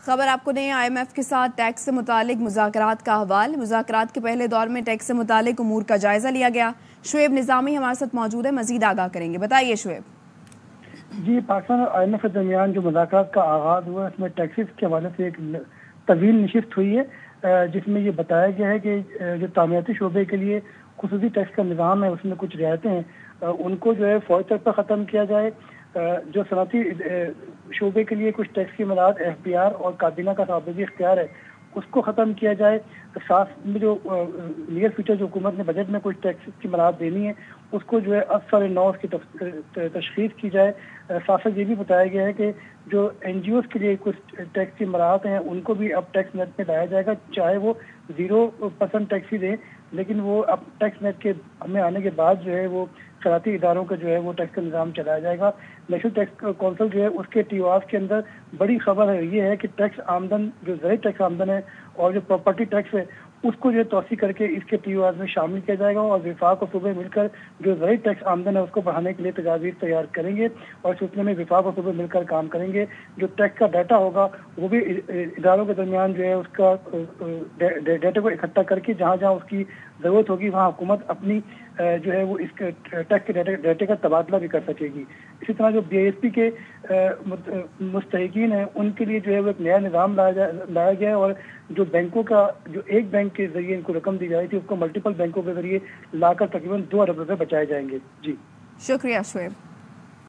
خبر آپ کو نہیں، آئی ایم ایف کے ساتھ ٹیکس سے متعلق مذاکرات کا احوال۔ مذاکرات کے پہلے دور میں ٹیکس سے متعلق امور کا جائزہ لیا گیا۔ شعیب نظامی ہمارے ساتھ موجود ہے، مزید آگاہ کریں گے، بتائیے شعیب۔ جی، پاکستان اور آئی ایم ایف کے درمیان جو مذاکرات کا آغاز ہوا، اس میں ٹیکسز کے حوالے سے ایک طویل نشست ہوئی ہے، جس میں یہ بتایا گیا ہے کہ جو تعمیراتی شعبے کے لیے خصوصی ٹیکس کا نظام ہے، اس میں کچھ رعایتیں ہیں، ان کو جو ہے فوری طور پر ختم کیا جائے۔ جو صنعتی شعبے کے لیے کچھ ٹیکس کی مراعات ایف بی آر اور کابینہ کا تعبدی اختیار ہے، اس کو ختم کیا جائے۔ ساتھ میں جو نیئر فیوچر جو حکومت نے بجٹ میں کچھ ٹیکس کی مراعات دینی ہے، اس کو جو ہے اثر نو کی تشخیص کی جائے۔ ساتھ یہ بھی بتایا گیا ہے کہ جو این جی اوز کے لیے کچھ ٹیکس کی مراعات ہیں، ان کو بھی اب ٹیکس نیٹ میں لایا جائے گا، چاہے وہ 0% ٹیکس ہی دیں، لیکن وہ اب ٹیکس نیٹ کے ہمیں آنے کے بعد جو ہے وہ صنعتی اداروں کا جو ہے وہ ٹیکس کا نظام چلایا جائے گا۔ نیشنل ٹیکس کونسل جو ہے اس کے ٹی او آر کے اندر بڑی خبر ہے یہ ہے کہ ٹیکس آمدن جو زرعی ٹیکس آمدن ہے اور جو پراپرٹی ٹیکس ہے، اس کو جو ہے توسیع کر کے اس کے ٹی او آر میں شامل کیا جائے گا، اور وفاق اور صوبے مل کر جو زرعی ٹیکس آمدن ہے اس کو بڑھانے کے لیے تجاویز تیار کریں گے، اور اس سلسلے میں وفاق اور صوبے مل کر کام کریں گے۔ جو ٹیکس کا ڈیٹا ہوگا وہ بھی اداروں کے درمیان جو ہے اس کا ڈیٹا کو اکٹھا کر کے جہاں جہاں اس کی ضرورت ہوگی وہاں حکومت اپنی جو ہے وہ اس ٹیکس کے ڈیٹے کا تبادلہ بھی کر سکے گی۔ اسی طرح جو بی ایس پی کے مستحقین ہیں ان کے لیے جو ہے وہ ایک نیا نظام لایا گیا ہے، اور جو بینکوں کا جو ایک بینک کے ذریعے ان کو رقم دی جائے تھی، اس کو ملٹیپل بینکوں کے ذریعے لا کر تقریباً 2 ارب روپے بچائے جائیں گے۔ جی شکریہ شعیب۔